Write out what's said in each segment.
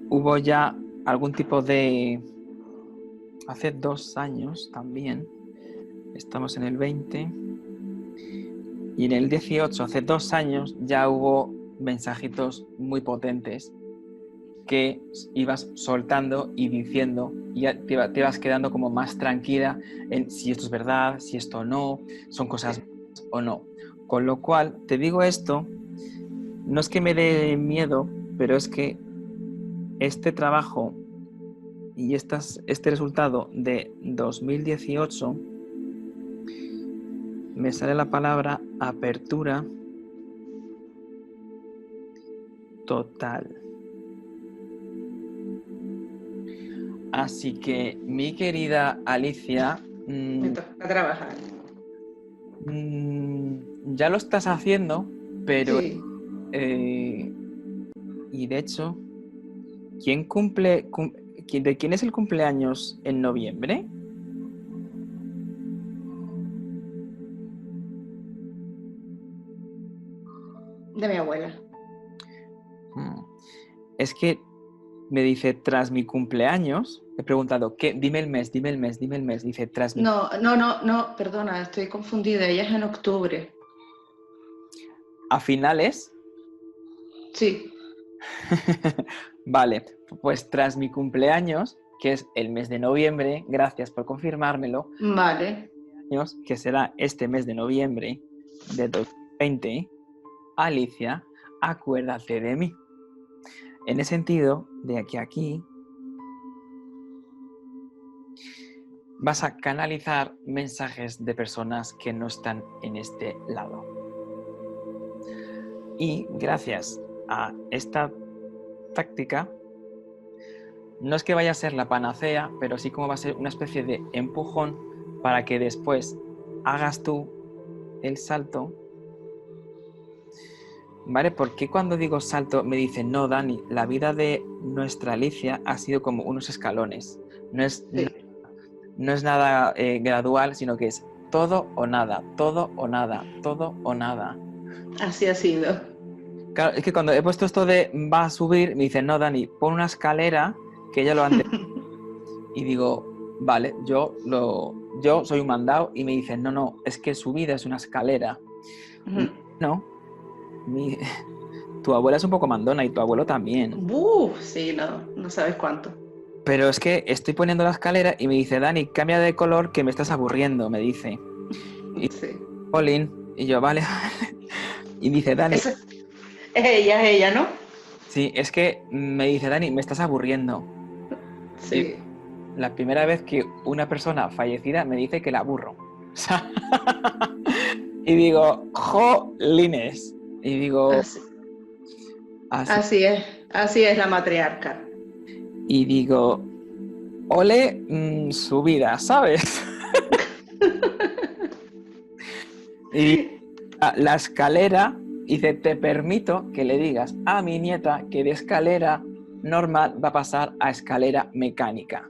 Hubo ya algún tipo de... Hace 2 años también, estamos en el 20, y en el 18, hace 2 años, ya hubo mensajitos muy potentes que ibas soltando y diciendo, y ya te vas quedando como más tranquila en si esto es verdad, si esto no, son cosas o no. Con lo cual, te digo esto, no es que me dé miedo, pero es que este trabajo y este resultado de 2018 me sale la palabra apertura total. Así que, mi querida Alicia, me toca trabajar. Ya lo estás haciendo, pero... Sí. Y de hecho, ¿de quién es el cumpleaños en noviembre? De mi abuela. Es que me dice, tras mi cumpleaños, he preguntado, ¿qué? Dime el mes. Dice, tras mi... No, perdona, estoy confundida. Ella es en octubre. ¿A finales? Sí. Vale, pues tras mi cumpleaños, que es el mes de noviembre, gracias por confirmármelo. Vale. Que será este mes de noviembre de 2020, Alicia, acuérdate de mí. En ese sentido, de aquí a aquí, vas a canalizar mensajes de personas que no están en este lado. Y gracias a esta táctica, no es que vaya a ser la panacea, pero sí como va a ser una especie de empujón para que después hagas tú el salto. ¿Vale? Porque cuando digo salto me dicen, no, Dani, la vida de nuestra Alicia ha sido como unos escalones. No es nada gradual, sino que es todo o nada, todo o nada, todo o nada. Así ha sido. Claro, es que cuando he puesto esto de va a subir, me dicen, no, Dani, pon una escalera que ya lo antes. Y digo, vale, yo soy un mandado, y me dicen, no, es que su vida es una escalera. No. Tu abuela es un poco mandona y tu abuelo también. Sí, no sabes cuánto. Pero es que estoy poniendo la escalera y me dice, Dani, cambia de color que me estás aburriendo, me dice. Y sí. Colin, y yo, vale. Y dice, Dani... Es ella, ¿no? Sí, es que me dice, Dani, me estás aburriendo. Sí. Y la primera vez que una persona fallecida me dice que la aburro. O sea, y digo, jolines. Y digo... Así es la matriarca. Y digo, ole su vida, ¿sabes? Y la escalera, dice, te permito que le digas a mi nieta que de escalera normal va a pasar a escalera mecánica.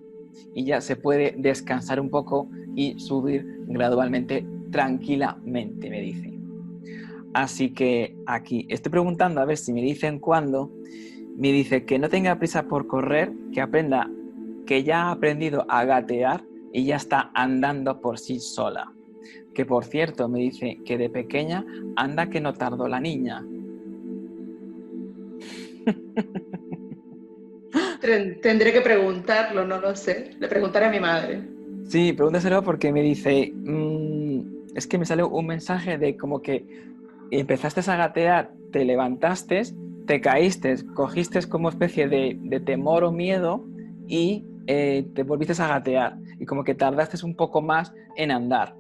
Y ya se puede descansar un poco y subir gradualmente, tranquilamente, me dice. Así que aquí estoy preguntando a ver si me dicen cuándo. Me dice que no tenga prisa por correr, que aprenda, que ya ha aprendido a gatear y ya está andando por sí sola. que por cierto me dice que de pequeña anda que no tardó la niña. Tendré que preguntarlo, no lo sé. Le preguntaré a mi madre. Sí, pregúntaselo porque me dice, es que me sale un mensaje de como que empezaste a gatear, te levantaste, te caíste, cogiste como especie de temor o miedo y te volviste a gatear y como que tardaste un poco más en andar.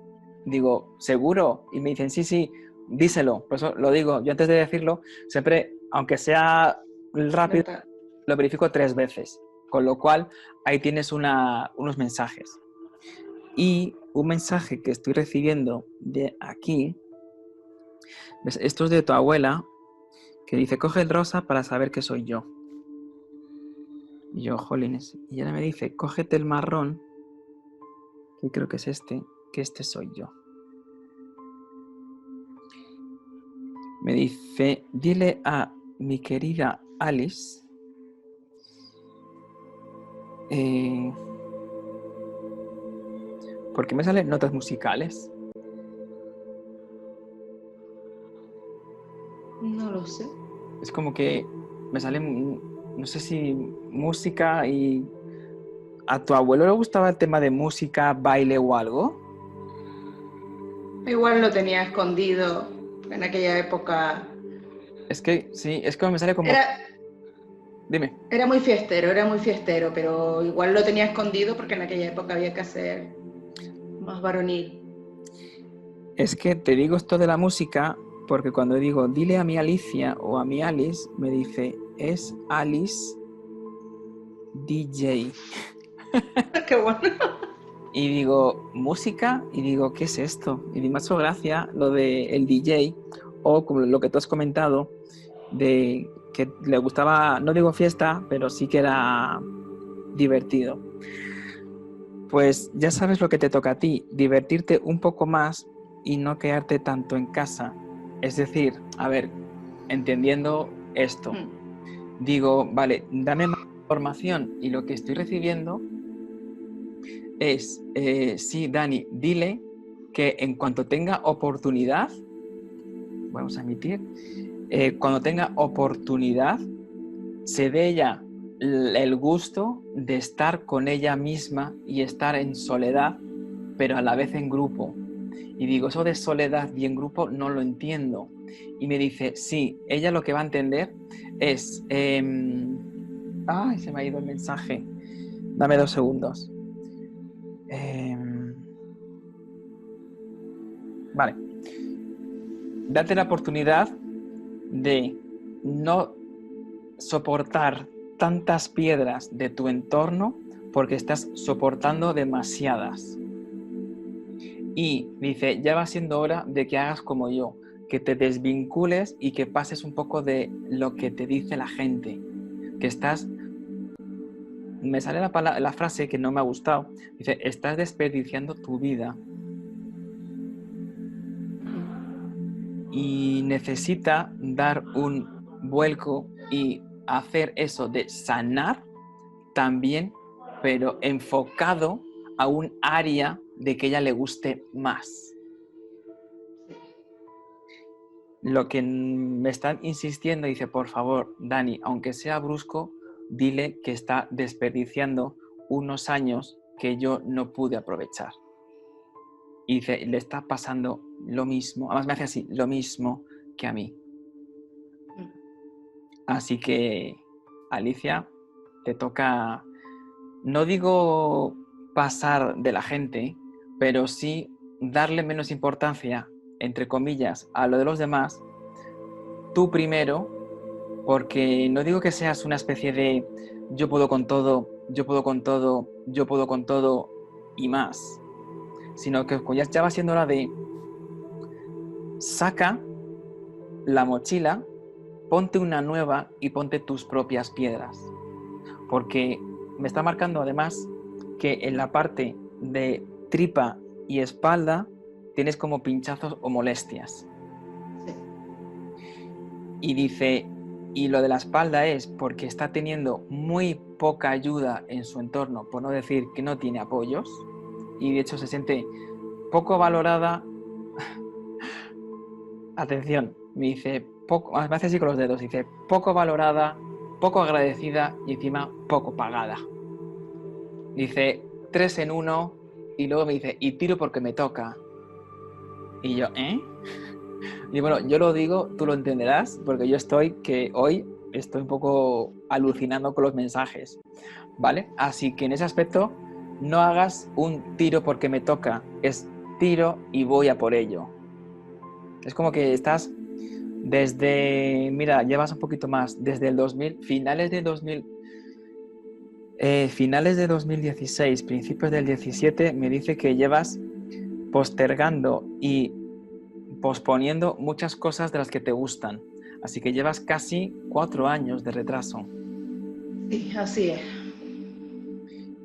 Digo, ¿seguro? Y me dicen, sí, sí, díselo. Por eso lo digo, yo antes de decirlo, siempre, aunque sea rápido, Nota. lo verifico 3 veces. Con lo cual, ahí tienes unos mensajes. Y un mensaje que estoy recibiendo de aquí, ¿ves? Esto es de tu abuela, que dice, coge el rosa para saber que soy yo. Y yo, jolines. Y ella me dice, cógete el marrón, que creo que es este, que este soy yo. Me dice, dile a mi querida Alice, porque me salen notas musicales. No lo sé. Es como que me salen, no sé si música y... ¿A tu abuelo le gustaba el tema de música, baile o algo? Igual lo tenía escondido en aquella época. Es que sí, es que me sale como... Era, Dime. era muy fiestero, pero igual lo tenía escondido porque en aquella época había que ser más varonil. Es que te digo esto de la música porque cuando digo dile a mi Alicia o a mi Alice, me dice es Alice DJ. Qué bueno. Y digo, ¿música? Y digo, ¿qué es esto? Y me ha hecho gracia lo de el DJ o como lo que tú has comentado de que le gustaba, no digo fiesta, pero sí que era divertido. Pues ya sabes lo que te toca a ti, divertirte un poco más y no quedarte tanto en casa. Es decir, a ver, entendiendo esto, digo, vale, dame más información y lo que estoy recibiendo es, sí, Dani, dile que en cuanto tenga oportunidad, vamos a emitir, cuando tenga oportunidad, se dé ella el gusto de estar con ella misma y estar en soledad, pero a la vez en grupo. Y digo, eso de soledad y en grupo no lo entiendo. Y me dice, sí, ella lo que va a entender es... ay, se me ha ido el mensaje. Dame 2 segundos. Vale. Date la oportunidad de no soportar tantas piedras de tu entorno porque estás soportando demasiadas. Y dice, ya va siendo hora de que hagas como yo, que te desvincules y que pases un poco de lo que te dice la gente, que estás... Me sale la frase que no me ha gustado. Dice, estás desperdiciando tu vida. Y necesita dar un vuelco y hacer eso de sanar también, pero enfocado a un área de que ella le guste más. Lo que me están insistiendo, dice, por favor, Dani, aunque sea brusco, dile que está desperdiciando unos años que yo no pude aprovechar. Y dice, le está pasando lo mismo, además me hace así, lo mismo que a mí. Así que, Alicia, te toca, no digo pasar de la gente, pero sí darle menos importancia, entre comillas, a lo de los demás, tú primero, porque no digo que seas una especie de yo puedo con todo, yo puedo con todo, yo puedo con todo y más, sino que ya va siendo hora de saca la mochila, ponte una nueva y ponte tus propias piedras. Porque me está marcando además que en la parte de tripa y espalda tienes como pinchazos o molestias. Sí. Y dice, y lo de la espalda es porque está teniendo muy poca ayuda en su entorno, por no decir que no tiene apoyos, y de hecho se siente poco valorada. Atención, me dice, me hace así con los dedos, dice, poco valorada, poco agradecida y encima poco pagada. Dice, 3 en 1 y luego me dice, y tiro porque me toca. Y yo, ¿eh? Y bueno, yo lo digo, tú lo entenderás, porque yo hoy estoy un poco alucinando con los mensajes, ¿vale? Así que en ese aspecto, no hagas un tiro porque me toca, es tiro y voy a por ello. Es como que estás mira, llevas un poquito más, desde el 2000, finales de 2016, principios del 17, me dice que llevas postergando y posponiendo muchas cosas de las que te gustan. Así que llevas casi 4 años de retraso. Sí, así es.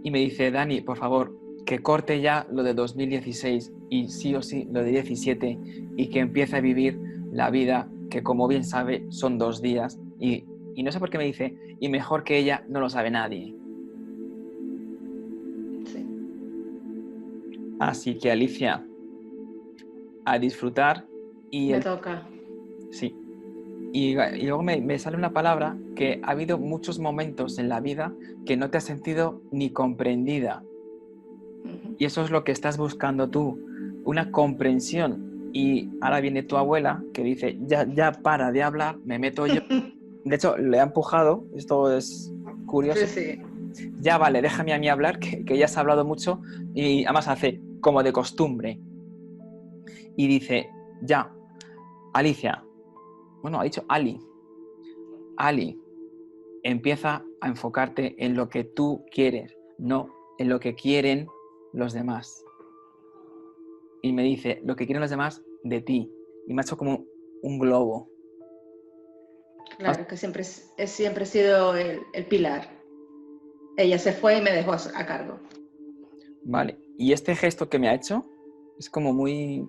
Y me dice, Dani, por favor, que corte ya lo de 2016 y sí o sí lo de 17 y que empiece a vivir la vida que, como bien sabe, son 2 días. Y no sé por qué me dice, y mejor que ella no lo sabe nadie. Sí. Así que, Alicia, a disfrutar. Me toca. Sí. Y luego me sale una palabra que ha habido muchos momentos en la vida que no te has sentido ni comprendida. Ujú. Y eso es lo que estás buscando tú, una comprensión. Y ahora viene tu abuela que dice, ya para de hablar, me meto yo. De hecho, le ha empujado, esto es curioso. Sí, sí. Ya vale, déjame a mí hablar, que ya has hablado mucho. Y además hace como de costumbre. Y dice, ya, Alicia, bueno, ha dicho Ali, empieza a enfocarte en lo que tú quieres, no en lo que quieren los demás. Y me dice, lo que quieren los demás de ti. Y me ha hecho como un globo. Claro, que siempre he sido el pilar. Ella se fue y me dejó a cargo. Vale. Y este gesto que me ha hecho es como muy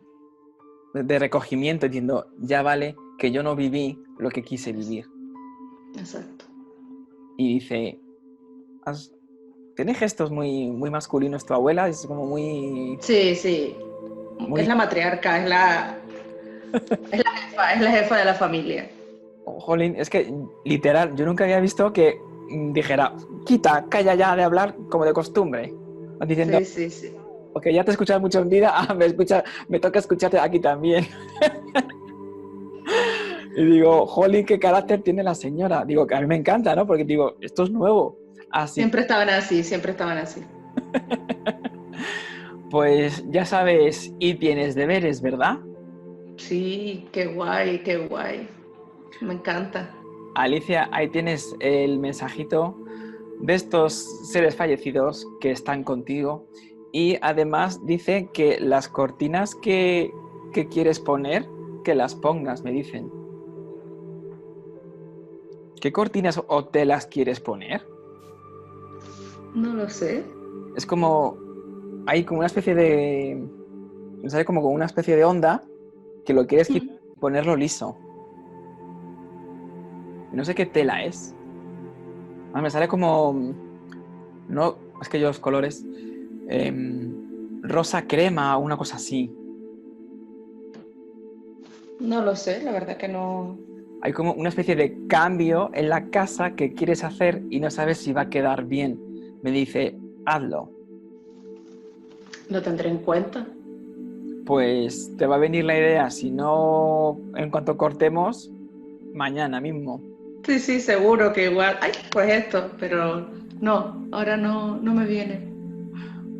de recogimiento, diciendo, ya vale que yo no viví lo que quise vivir. Exacto. Y dice, tiene gestos muy, muy masculinos tu abuela, es como muy... Sí, sí. Es muy la matriarca, es la jefa de la familia. jolín, es que literal, yo nunca había visto que dijera, quita, calla ya de hablar como de costumbre. Diciendo, Sí, sí, sí. ok, ya te he escuchado mucho en vida, me toca escucharte aquí también. Y digo, jolín, qué carácter tiene la señora. Digo, que a mí me encanta, ¿no? Porque digo, esto es nuevo. Así Siempre estaban así, siempre estaban así. pues ya sabes, y tienes deberes, ¿verdad? Sí, qué guay, qué guay. Me encanta. Alicia, ahí tienes el mensajito de estos seres fallecidos que están contigo. Y además dice que las cortinas que quieres poner, que las pongas, me dicen. ¿Qué cortinas o telas quieres poner? No lo sé. Es como, hay como una especie de, me sale como con una especie de onda que lo quieres quitar y ponerlo liso. No sé qué tela es. Me sale como, no, es que yo los colores, rosa crema o una cosa así. No lo sé, la verdad que no. Hay como una especie de cambio en la casa que quieres hacer y no sabes si va a quedar bien. Me dice, hazlo. Lo tendré en cuenta. Pues te va a venir la idea, si no, en cuanto cortemos, mañana mismo. Sí, sí, seguro que igual. Ay, pues esto, pero no, ahora no me viene.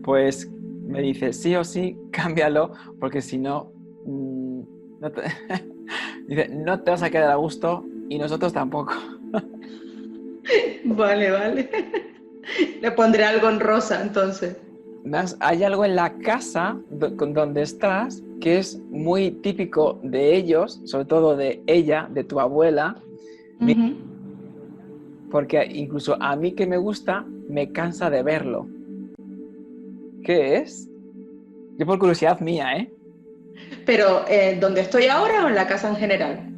Pues me dice, sí o sí, cámbialo, porque si no, no te... dice, no te vas a quedar a gusto y nosotros tampoco. Vale, vale. Le pondré algo en rosa, entonces. Hay algo en la casa donde estás que es muy típico de ellos, sobre todo de ella, de tu abuela, Ujú. porque incluso a mí que me gusta, me cansa de verlo. ¿Qué es? Yo por curiosidad mía, ¿eh? Pero, ¿dónde estoy ahora o en la casa en general?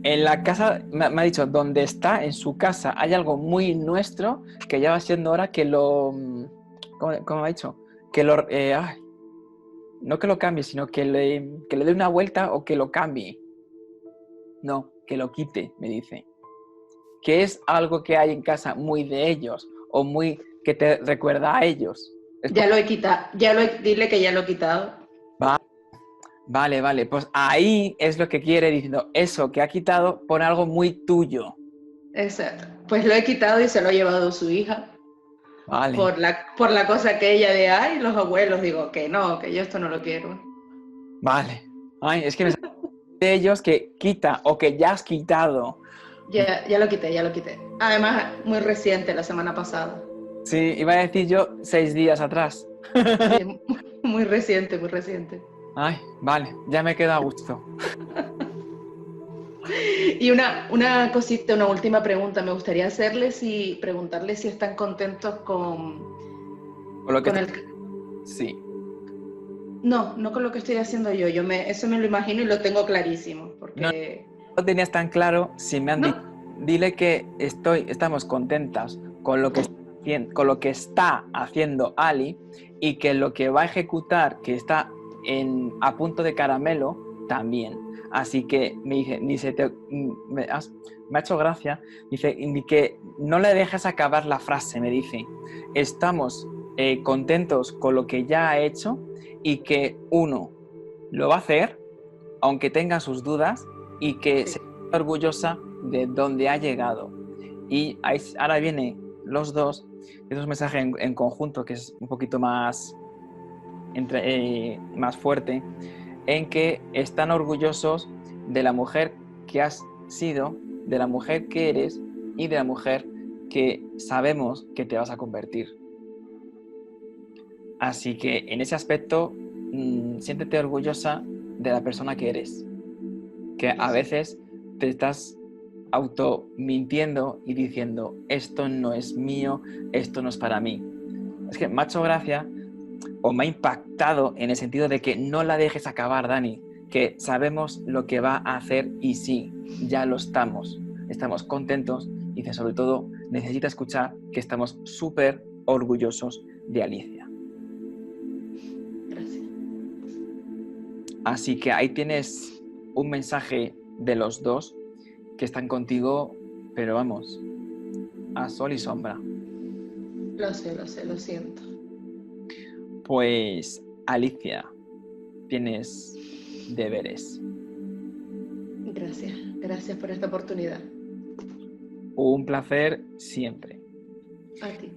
En la casa, me ha dicho, donde está, en su casa, hay algo muy nuestro que ya va siendo hora que lo... ¿Cómo me ha dicho? Que lo... ay, no que lo cambie, sino que le dé una vuelta o que lo cambie. No, que lo quite, me dice. Que es algo que hay en casa muy de ellos o muy que te recuerda a ellos. Ya lo he quitado, dile que ya lo he quitado. Vale, pues ahí es lo que quiere diciendo, eso que ha quitado por algo muy tuyo. Exacto. Pues lo he quitado y se lo ha llevado su hija. Vale, Por la cosa que ella de, ay, los abuelos, digo, que no, que yo esto no lo quiero. vale. Ay, es que me sale de ellos que quita o que ya has quitado. Ya lo quité, ya lo quité. Además, muy reciente, la semana pasada. Sí, iba a decir yo 6 días atrás. Sí, muy reciente, muy reciente. Ay, vale, ya me quedo a gusto. Y una cosita, una última pregunta. Me gustaría preguntarles si están contentos Por lo que con el... sí. No con lo que estoy haciendo yo. Eso me lo imagino y lo tengo clarísimo. No, Porque... no tenías tan claro si me han No, dicho, dile que estamos contentas con lo con lo que está haciendo Ali y que lo que va a ejecutar, que está a punto de caramelo, también. Así que me dice, me ha hecho gracia, dice, ni que no le dejes acabar la frase, me dice, estamos contentos con lo que ya ha hecho y que uno lo va a hacer, aunque tenga sus dudas, y que sí. se sienta orgullosa de dónde ha llegado. Y ahora viene los dos, es un mensaje en conjunto que es un poquito más, más fuerte, en que están orgullosos de la mujer que has sido, de la mujer que eres y de la mujer que sabemos que te vas a convertir. Así que en ese aspecto, siéntete orgullosa de la persona que eres, que a veces te estás auto mintiendo y diciendo, esto no es mío, esto no es para mí. Es que me ha hecho gracia o me ha impactado en el sentido de que no la dejes acabar, Dani, que sabemos lo que va a hacer y sí, ya lo estamos contentos y que sobre todo necesita escuchar que estamos súper orgullosos de Alicia. Gracias. Así que ahí tienes un mensaje de los dos que están contigo, pero vamos, a sol y sombra. Lo sé, lo siento. Pues, Alicia, tienes deberes. Gracias por esta oportunidad. Un placer siempre. A ti.